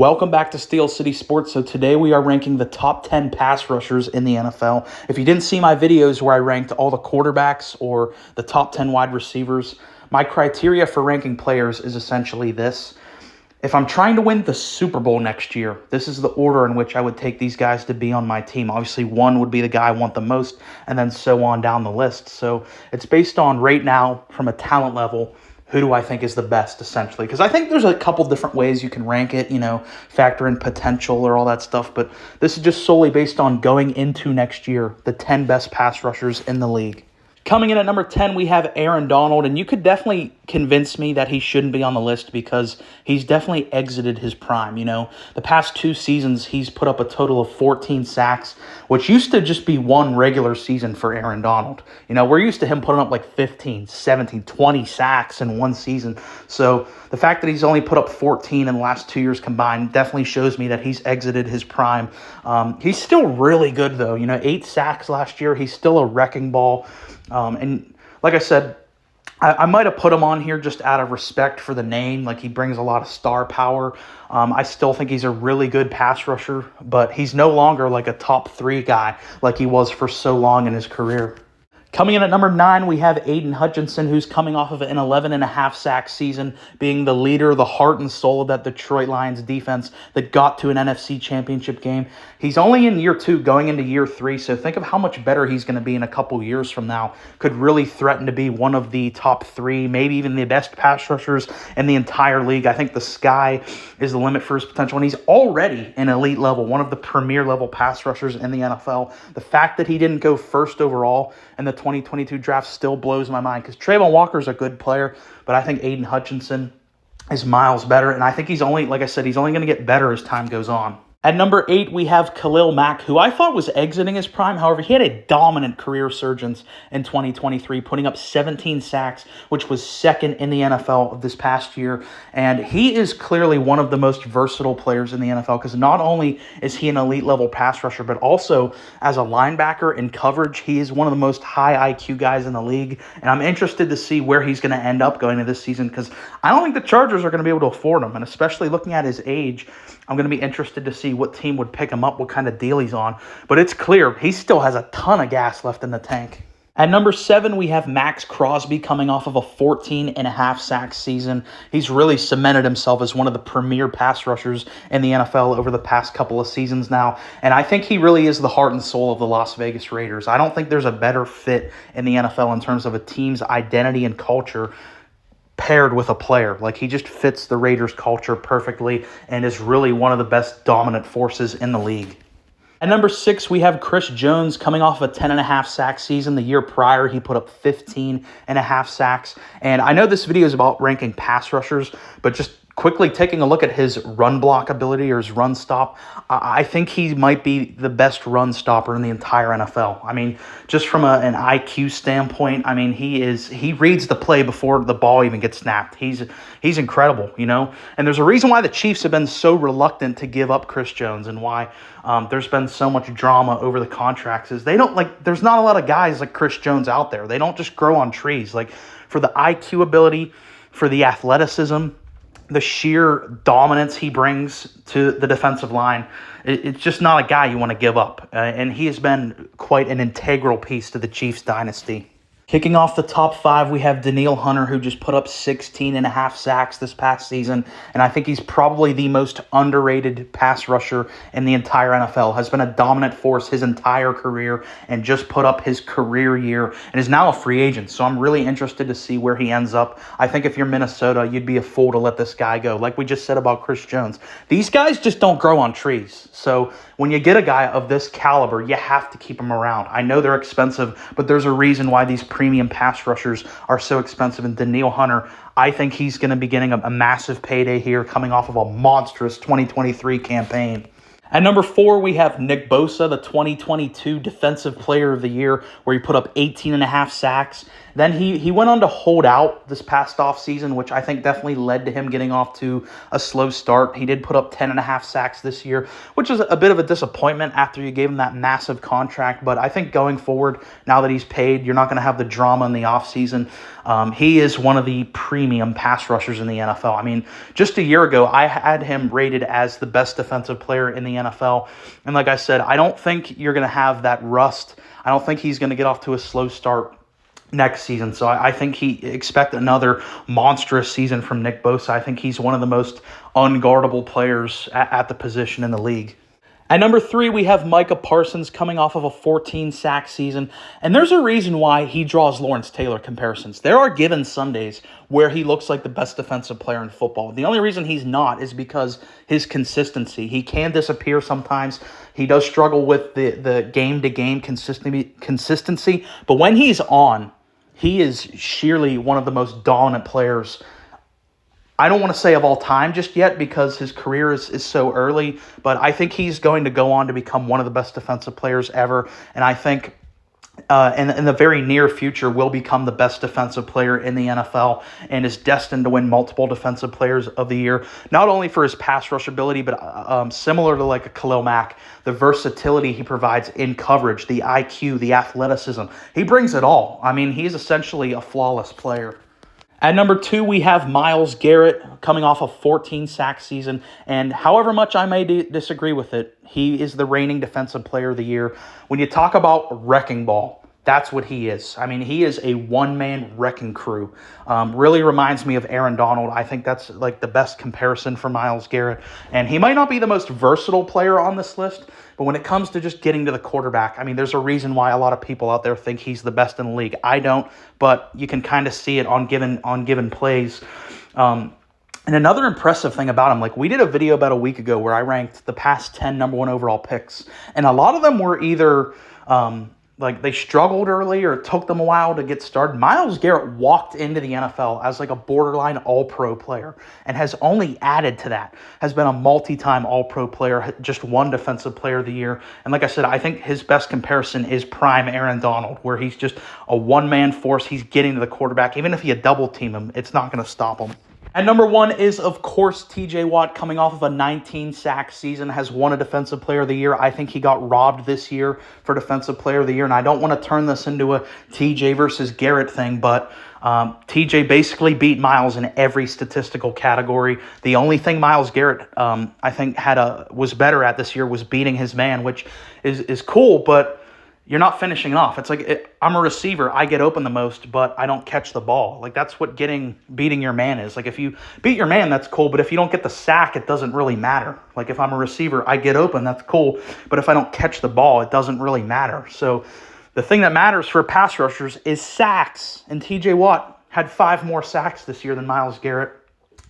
Welcome back to Steel City Sports. So today we are ranking the top 10 pass rushers in the NFL. If you didn't see my videos where I ranked all the quarterbacks or the top 10 wide receivers, my criteria for ranking players is essentially this. If I'm trying to win the Super Bowl next year, this is the order in which I would take these guys to be on my team. Obviously, one would be the guy I want the most, and then so on down the list. So it's based on right now, from a talent level, who do I think is the best, essentially? Because I think there's a couple different ways you can rank it, factor in potential or all that stuff. But this is just solely based on going into next year, the 10 best pass rushers in the league. Coming in at number 10, we have Aaron Donald, and you could definitely convince me that he shouldn't be on the list because he's definitely exited his prime. The past 2 seasons, he's put up a total of 14 sacks, which used to just be one regular season for Aaron Donald. We're used to him putting up like 15, 17, 20 sacks in one season. So the fact that he's only put up 14 in the last 2 years combined definitely shows me that he's exited his prime. He's still really good, though. 8 sacks last year. He's still a wrecking ball. And like I said, I might have put him on here just out of respect for the name. Like, he brings a lot of star power. I still think he's a really good pass rusher, but he's no longer like a top 3 guy like he was for so long in his career. Coming in at number 9, we have Aiden Hutchinson, who's coming off of an 11.5 sack season, being the leader, the heart and soul of that Detroit Lions defense that got to an NFC championship game. He's only in year 2, going into year 3, so think of how much better he's going to be in a couple years from now. Could really threaten to be one of the top 3, maybe even the best pass rushers in the entire league. I think the sky is the limit for his potential, and he's already an elite level, one of the premier level pass rushers in the NFL. The fact that he didn't go first overall in the 2022 draft still blows my mind because Trayvon Walker's a good player, but I think Aiden Hutchinson is miles better, and I think he's only, like I said, he's only going to get better as time goes on. At number 8, we have Khalil Mack, who I thought was exiting his prime. However, he had a dominant career surgence in 2023, putting up 17 sacks, which was second in the NFL of this past year. And he is clearly one of the most versatile players in the NFL because not only is he an elite level pass rusher, but also as a linebacker in coverage, he is one of the most high IQ guys in the league. And I'm interested to see where he's going to end up going into this season because I don't think the Chargers are going to be able to afford him. And especially looking at his age, I'm going to be interested to see what team would pick him up, what kind of deal he's on. But it's clear he still has a ton of gas left in the tank. At number 7, we have Max Crosby coming off of a 14.5 sack season. He's really cemented himself as one of the premier pass rushers in the NFL over the past couple of seasons now. And I think he really is the heart and soul of the Las Vegas Raiders. I don't think there's a better fit in the NFL in terms of a team's identity and culture paired with a player. Like, he just fits the Raiders culture perfectly and is really one of the best dominant forces in the league. At number 6, we have Chris Jones coming off a 10.5 sack season. The year prior, he put up 15.5 sacks. And I know this video is about ranking pass rushers, but just quickly taking a look at his run block ability or his run stop, I think he might be the best run stopper in the entire NFL. I mean, just from an IQ standpoint, I mean, he reads the play before the ball even gets snapped. He's incredible, And there's a reason why the Chiefs have been so reluctant to give up Chris Jones and why there's been so much drama over the contracts is there's not a lot of guys like Chris Jones out there. They don't just grow on trees. Like, for the IQ ability, for the athleticism, the sheer dominance he brings to the defensive line, it's just not a guy you want to give up. And he has been quite an integral piece to the Chiefs dynasty. Kicking off the top 5, we have Derrick Hunter, who just put up 16.5 sacks this past season. And I think he's probably the most underrated pass rusher in the entire NFL. Has been a dominant force his entire career and just put up his career year and is now a free agent. So I'm really interested to see where he ends up. I think if you're Minnesota, you'd be a fool to let this guy go. Like we just said about Chris Jones. These guys just don't grow on trees. So when you get a guy of this caliber, you have to keep him around. I know they're expensive, but there's a reason why these premium pass rushers are so expensive. And Derrick Hunter, I think he's going to be getting a massive payday here coming off of a monstrous 2023 campaign. At number 4, we have Nick Bosa, the 2022 Defensive Player of the Year, where he put up 18 and a half sacks. Then he went on to hold out this past offseason, which I think definitely led to him getting off to a slow start. He did put up 10 and a half sacks this year, which is a bit of a disappointment after you gave him that massive contract. But I think going forward, now that he's paid, you're not going to have the drama in the offseason. He is one of the premium pass rushers in the NFL. I mean, just a year ago, I had him rated as the best defensive player in the NFL. And like I said, I don't think you're going to have that rust. I don't think he's going to get off to a slow start next season. So I think he expect another monstrous season from Nick Bosa. I think he's one of the most unguardable players at the position in the league. At number 3, we have Micah Parsons coming off of a 14-sack season. And there's a reason why he draws Lawrence Taylor comparisons. There are given Sundays where he looks like the best defensive player in football. The only reason he's not is because his consistency. He can disappear sometimes. He does struggle with the game-to-game consistency. But when he's on, he is sheerly one of the most dominant players. I don't want to say of all time just yet because his career is so early, but I think he's going to go on to become one of the best defensive players ever. And I think in the very near future will become the best defensive player in the NFL and is destined to win multiple Defensive Players of the Year, not only for his pass rush ability, but similar to like a Khalil Mack, the versatility he provides in coverage, the IQ, the athleticism. He brings it all. I mean, he's essentially a flawless player. At number 2, we have Myles Garrett coming off a 14-sack season, and however much I may disagree with it, he is the reigning Defensive Player of the Year. When you talk about wrecking ball, that's what he is. I mean, he is a one-man wrecking crew. Really reminds me of Aaron Donald. I think that's like the best comparison for Myles Garrett, and he might not be the most versatile player on this list, but when it comes to just getting to the quarterback, I mean, there's a reason why a lot of people out there think he's the best in the league. I don't, but you can kind of see it on given plays. And another impressive thing about him, like we did a video about a week ago where I ranked the past 10 number 1 overall picks, and a lot of them were either like they struggled early or it took them a while to get started. Myles Garrett walked into the NFL as like a borderline all-pro player and has only added to that, has been a multi-time all-pro player, just one Defensive Player of the Year. And like I said, I think his best comparison is prime Aaron Donald, where he's just a one-man force. He's getting to the quarterback. Even if you double team him, it's not going to stop him. At number 1 is, of course, T.J. Watt, coming off of a 19-sack season, has won a Defensive Player of the Year. I think he got robbed this year for Defensive Player of the Year, and I don't want to turn this into a T.J. versus Garrett thing, but T.J. basically beat Myles in every statistical category. The only thing Myles Garrett, I think, was better at this year was beating his man, which is cool, but you're not finishing off. It's like I'm a receiver. I get open the most, but I don't catch the ball. Like that's what beating your man is. Like if you beat your man, that's cool. But if you don't get the sack, it doesn't really matter. Like if I'm a receiver, I get open, that's cool. But if I don't catch the ball, it doesn't really matter. So the thing that matters for pass rushers is sacks. And T.J. Watt had 5 more sacks this year than Myles Garrett.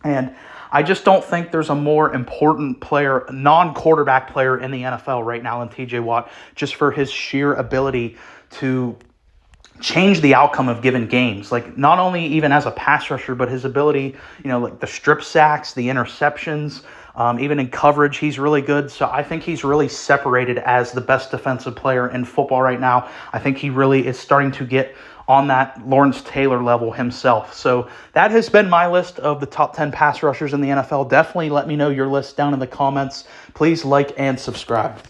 And I just don't think there's a more important player, non-quarterback player in the NFL right now than T.J. Watt, just for his sheer ability to change the outcome of given games. Like not only even as a pass rusher, but his ability, like the strip sacks, the interceptions, even in coverage, he's really good. So I think he's really separated as the best defensive player in football right now. I think he really is starting to get on that Lawrence Taylor level himself. So that has been my list of the top 10 pass rushers in the NFL. Definitely let me know your list down in the comments. Please like and subscribe.